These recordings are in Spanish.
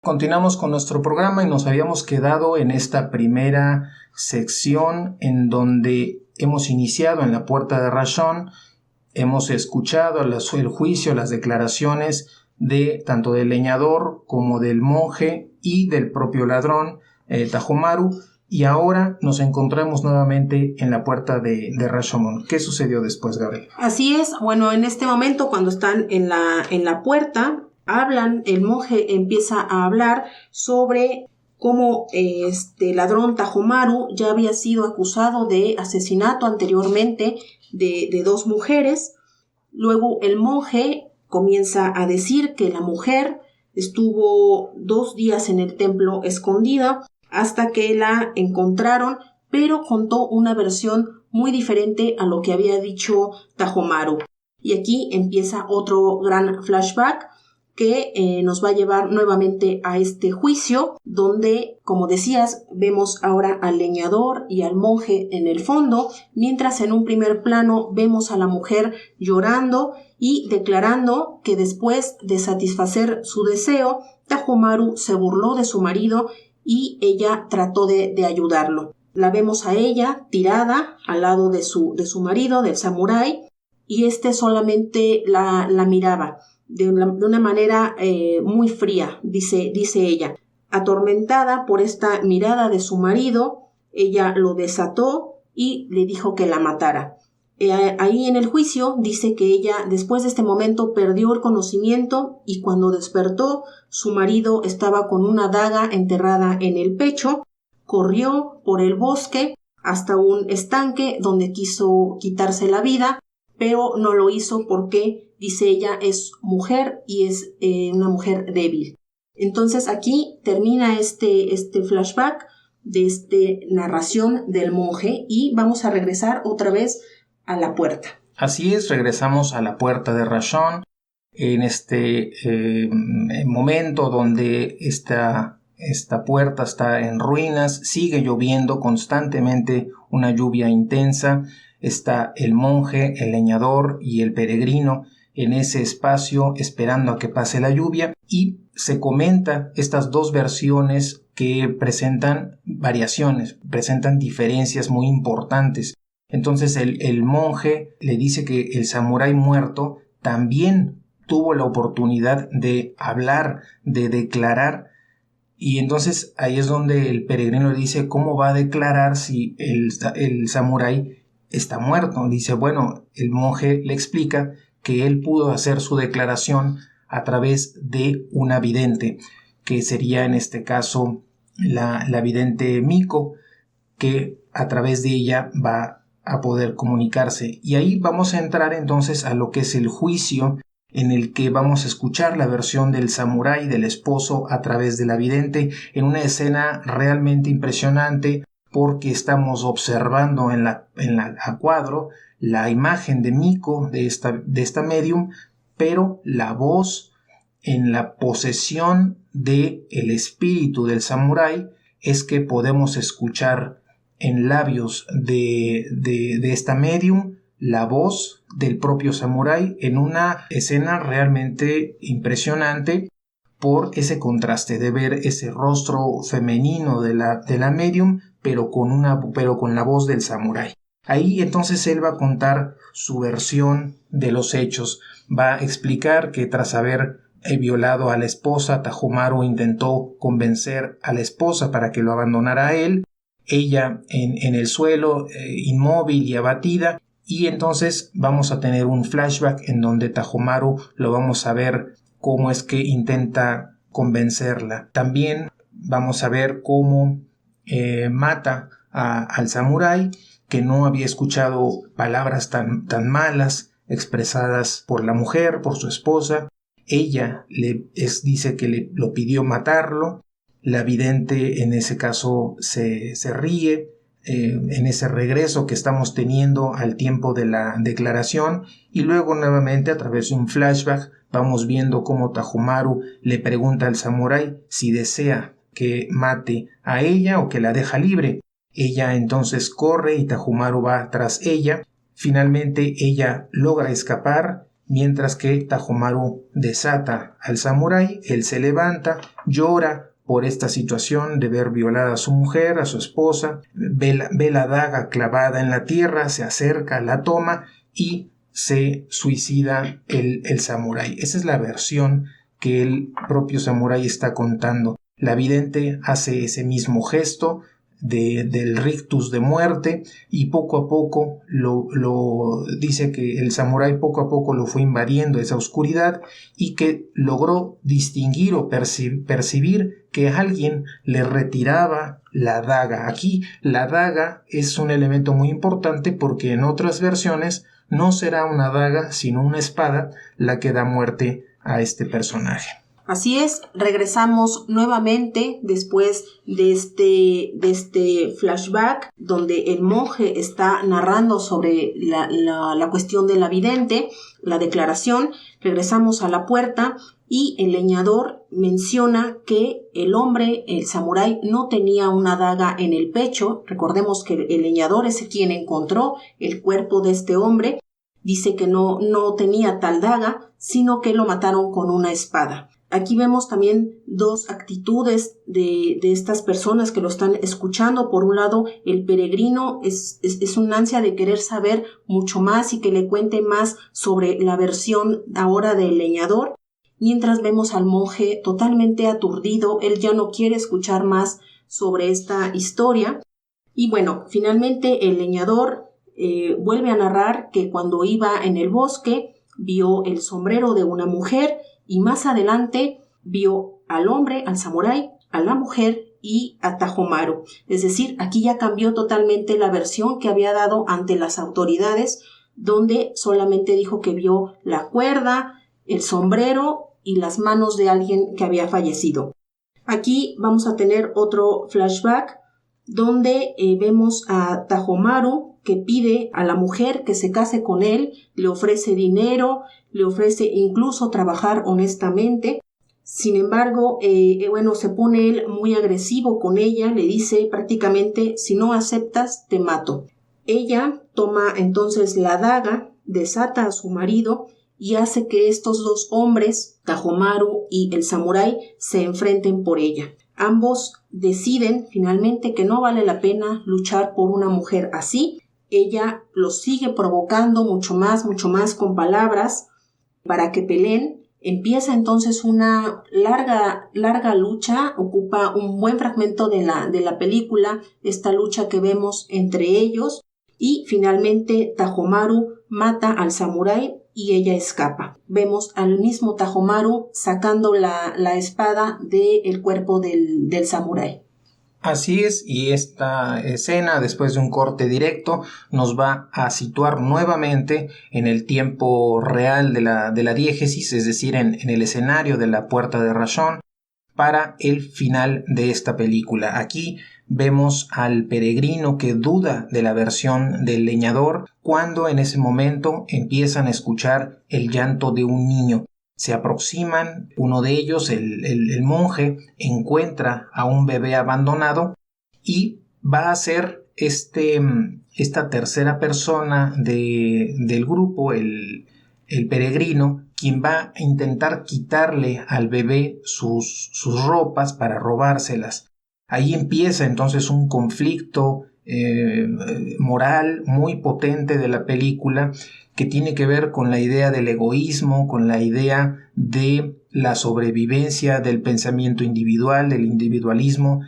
Continuamos con nuestro programa y nos habíamos quedado en esta primera sección en donde hemos iniciado en la puerta de Rashon. Hemos escuchado el juicio, las declaraciones de tanto del leñador como del monje y del propio ladrón, Tajomaru, y ahora nos encontramos nuevamente en la puerta de Rashomon. ¿Qué sucedió después, Gabriel? Así es, bueno, en este momento cuando están en la puerta, el monje empieza a hablar sobre cómo este ladrón Tajomaru ya había sido acusado de asesinato anteriormente de 2 mujeres. Luego el monje comienza a decir que la mujer estuvo 2 días en el templo escondida hasta que la encontraron, pero contó una versión muy diferente a lo que había dicho Tajomaru. Y aquí empieza otro gran flashback que nos va a llevar nuevamente a este juicio, donde, como decías, vemos ahora al leñador y al monje en el fondo, mientras en un primer plano vemos a la mujer llorando y declarando que después de satisfacer su deseo, Tajomaru se burló de su marido y ella trató de ayudarlo. La vemos a ella tirada al lado de su marido, del samurái, y este solamente la miraba de una manera muy fría, dice ella. Atormentada por esta mirada de su marido, ella lo desató y le dijo que la matara. Ahí en el juicio dice que ella después de este momento perdió el conocimiento y cuando despertó su marido estaba con una daga enterrada en el pecho. Corrió por el bosque hasta un estanque donde quiso quitarse la vida, pero no lo hizo porque, dice ella, es mujer y es una mujer débil. Entonces aquí termina este flashback de esta narración del monje y vamos a regresar otra vez a la puerta. Así es, regresamos a la puerta de Rashon en este momento donde esta puerta está en ruinas, sigue lloviendo constantemente, una lluvia intensa. Está el monje, el leñador y el peregrino en ese espacio esperando a que pase la lluvia, y se comenta estas 2 versiones que presentan variaciones, presentan diferencias muy importantes. Entonces el monje le dice que el samurái muerto también tuvo la oportunidad de hablar, de declarar, y entonces ahí es donde el peregrino le dice cómo va a declarar si el samurái está muerto. Dice, bueno, el monje le explica que él pudo hacer su declaración a través de una vidente, que sería en este caso la vidente Miko, que a través de ella va a poder comunicarse. Y ahí vamos a entrar entonces a lo que es el juicio, en el que vamos a escuchar la versión del samurái, del esposo, a través de la vidente, en una escena realmente impresionante, porque estamos observando a cuadro la imagen de Miko, de esta medium, pero la voz en la posesión del espíritu del samurái es que podemos escuchar en labios de esta medium la voz del propio samurái en una escena realmente impresionante por ese contraste de ver ese rostro femenino de la medium, pero con la voz del samurái. Ahí entonces él va a contar su versión de los hechos, va a explicar que tras haber violado a la esposa, Tajomaru intentó convencer a la esposa para que lo abandonara a él, ella en el suelo, inmóvil y abatida, y entonces vamos a tener un flashback en donde Tajomaru lo vamos a ver cómo es que intenta convencerla. También vamos a ver cómo mata al samurái, que no había escuchado palabras tan malas expresadas por la mujer, por su esposa. Ella dice que lo pidió matarlo. La vidente en ese caso se ríe en ese regreso que estamos teniendo al tiempo de la declaración, y luego nuevamente a través de un flashback vamos viendo cómo Tajomaru le pregunta al samurái si desea que mate a ella o que la deja libre. Ella entonces corre y Tajomaru va tras ella. Finalmente ella logra escapar mientras que Tajomaru desata al samurái. Él se levanta, llora por esta situación de ver violada a su mujer, a su esposa, ve la daga clavada en la tierra, se acerca, la toma y se suicida el samurái. Esa es la versión que el propio samurái está contando. La vidente hace ese mismo gesto del rictus de muerte y poco a poco lo dice que el samurái poco a poco lo fue invadiendo esa oscuridad y que logró distinguir o percibir que alguien le retiraba la daga. Aquí la daga es un elemento muy importante porque en otras versiones no será una daga sino una espada la que da muerte a este personaje. Así es, regresamos nuevamente después de este flashback donde el monje está narrando sobre la cuestión de la vidente, la declaración. Regresamos a la puerta y el leñador menciona que el hombre, el samurái, no tenía una daga en el pecho. Recordemos que el leñador es quien encontró el cuerpo de este hombre. Dice que no tenía tal daga, sino que lo mataron con una espada. Aquí vemos también dos actitudes de estas personas que lo están escuchando. Por un lado, el peregrino es una ansia de querer saber mucho más y que le cuente más sobre la versión ahora del leñador, mientras vemos al monje totalmente aturdido. Él ya no quiere escuchar más sobre esta historia. Y bueno, finalmente el leñador vuelve a narrar que cuando iba en el bosque vio el sombrero de una mujer y más adelante vio al hombre, al samurái, a la mujer y a Tajomaru. Es decir, aquí ya cambió totalmente la versión que había dado ante las autoridades, donde solamente dijo que vio la cuerda, el sombrero y las manos de alguien que había fallecido. Aquí vamos a tener otro flashback donde vemos a Tajomaru que pide a la mujer que se case con él, le ofrece dinero, le ofrece incluso trabajar honestamente. Sin embargo, se pone él muy agresivo con ella, le dice prácticamente: si no aceptas, te mato. Ella toma entonces la daga, desata a su marido y hace que estos dos hombres, Tajomaru y el samurái, se enfrenten por ella. Ambos deciden finalmente que no vale la pena luchar por una mujer así. Ella los sigue provocando mucho más con palabras para que peleen. Empieza entonces una larga lucha, ocupa un buen fragmento de la película, esta lucha que vemos entre ellos, y finalmente Tajomaru mata al samurái y ella escapa. Vemos al mismo Tajomaru sacando la espada del cuerpo del samurái. Así es, y esta escena, después de un corte directo, nos va a situar nuevamente en el tiempo real de la diégesis, es decir, en el escenario de la Puerta de Rashon, para el final de esta película. Aquí vemos al peregrino que duda de la versión del leñador, cuando en ese momento empiezan a escuchar el llanto de un niño. Se aproximan, uno de ellos, el monje, encuentra a un bebé abandonado y va a ser esta tercera persona del grupo, el peregrino, quien va a intentar quitarle al bebé sus ropas para robárselas. Ahí empieza entonces un conflicto moral muy potente de la película, que tiene que ver con la idea del egoísmo, con la idea de la sobrevivencia del pensamiento individual, del individualismo,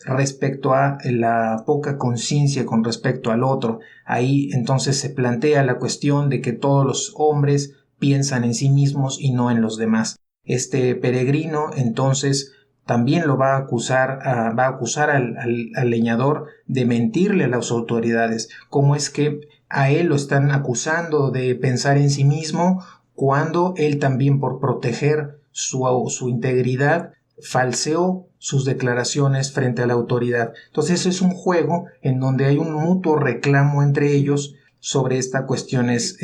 respecto a la poca conciencia con respecto al otro. Ahí entonces se plantea la cuestión de que todos los hombres piensan en sí mismos y no en los demás. Este peregrino entonces también lo va a acusar al leñador de mentirle a las autoridades. ¿Cómo es que a él lo están acusando de pensar en sí mismo cuando él también, por proteger su integridad, falseó sus declaraciones frente a la autoridad? Entonces es un juego en donde hay un mutuo reclamo entre ellos sobre estas cuestiones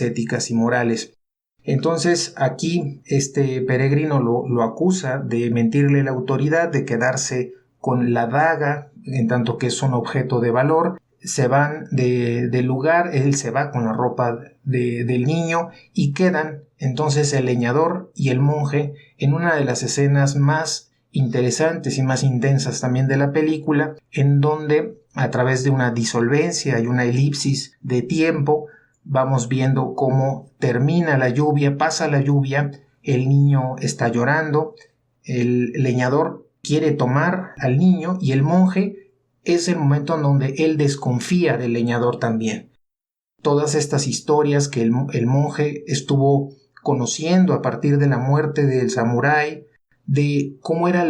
éticas y morales. Entonces aquí este peregrino lo acusa de mentirle a la autoridad, de quedarse con la daga en tanto que es un objeto de valor. se van del lugar, él se va con la ropa del niño y quedan entonces el leñador y el monje en una de las escenas más interesantes y más intensas también de la película, en donde a través de una disolvencia y una elipsis de tiempo vamos viendo cómo termina la lluvia, pasa la lluvia, el niño está llorando, el leñador quiere tomar al niño y el monje es el momento en donde él desconfía del leñador también. Todas estas historias que el monje estuvo conociendo a partir de la muerte del samurái, de cómo eran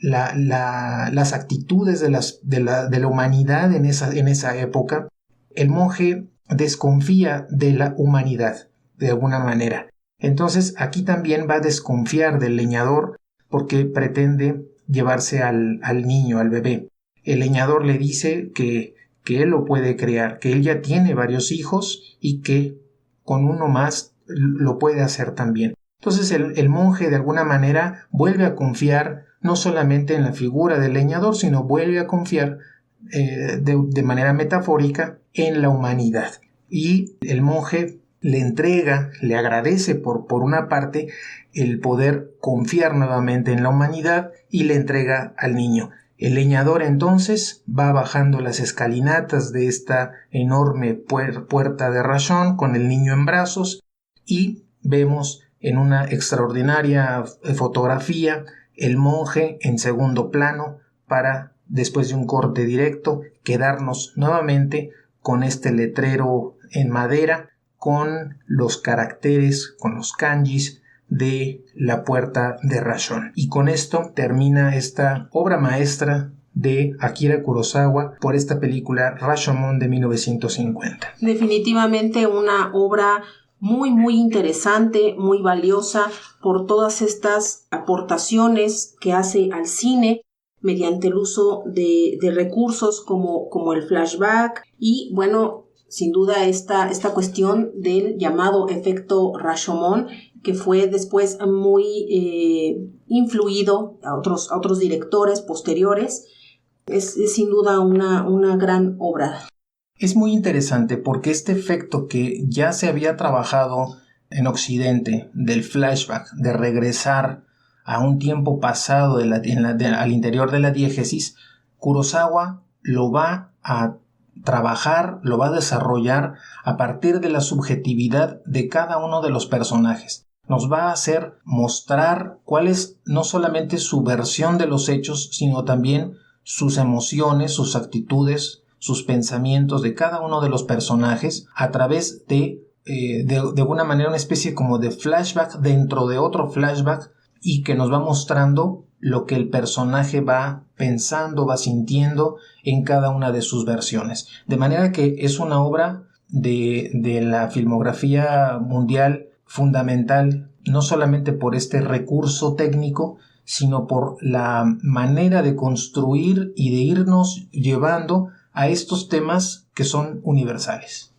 las actitudes de la humanidad en esa época, el monje desconfía de la humanidad de alguna manera. Entonces aquí también va a desconfiar del leñador porque pretende llevarse al niño, al bebé. El leñador le dice que él lo puede criar, que él ya tiene varios hijos y que con uno más lo puede hacer también. Entonces el monje de alguna manera vuelve a confiar no solamente en la figura del leñador, sino vuelve a confiar de manera metafórica en la humanidad. Y el monje le entrega, le agradece por una parte el poder confiar nuevamente en la humanidad y le entrega al niño. El leñador entonces va bajando las escalinatas de esta enorme puerta de Rashon con el niño en brazos y vemos en una extraordinaria fotografía el monje en segundo plano para, después de un corte directo, quedarnos nuevamente con este letrero en madera con los caracteres, con los kanjis de la puerta de Rashon. Y con esto termina esta obra maestra de Akira Kurosawa por esta película Rashomon de 1950. Definitivamente una obra muy interesante, muy valiosa por todas estas aportaciones que hace al cine mediante el uso de recursos como el flashback y bueno, sin duda esta cuestión del llamado efecto Rashomon que fue después muy influido a otros directores posteriores. Es sin duda una gran obra. Es muy interesante porque este efecto que ya se había trabajado en Occidente del flashback, de regresar a un tiempo pasado al interior de la diégesis, Kurosawa lo va a trabajar, lo va a desarrollar a partir de la subjetividad de cada uno de los personajes. Nos va a hacer mostrar cuál es no solamente su versión de los hechos, sino también sus emociones, sus actitudes, sus pensamientos de cada uno de los personajes a través de alguna manera una especie como de flashback dentro de otro flashback y que nos va mostrando lo que el personaje va pensando, va sintiendo en cada una de sus versiones. De manera que es una obra de la filmografía mundial fundamental, no solamente por este recurso técnico, sino por la manera de construir y de irnos llevando a estos temas que son universales.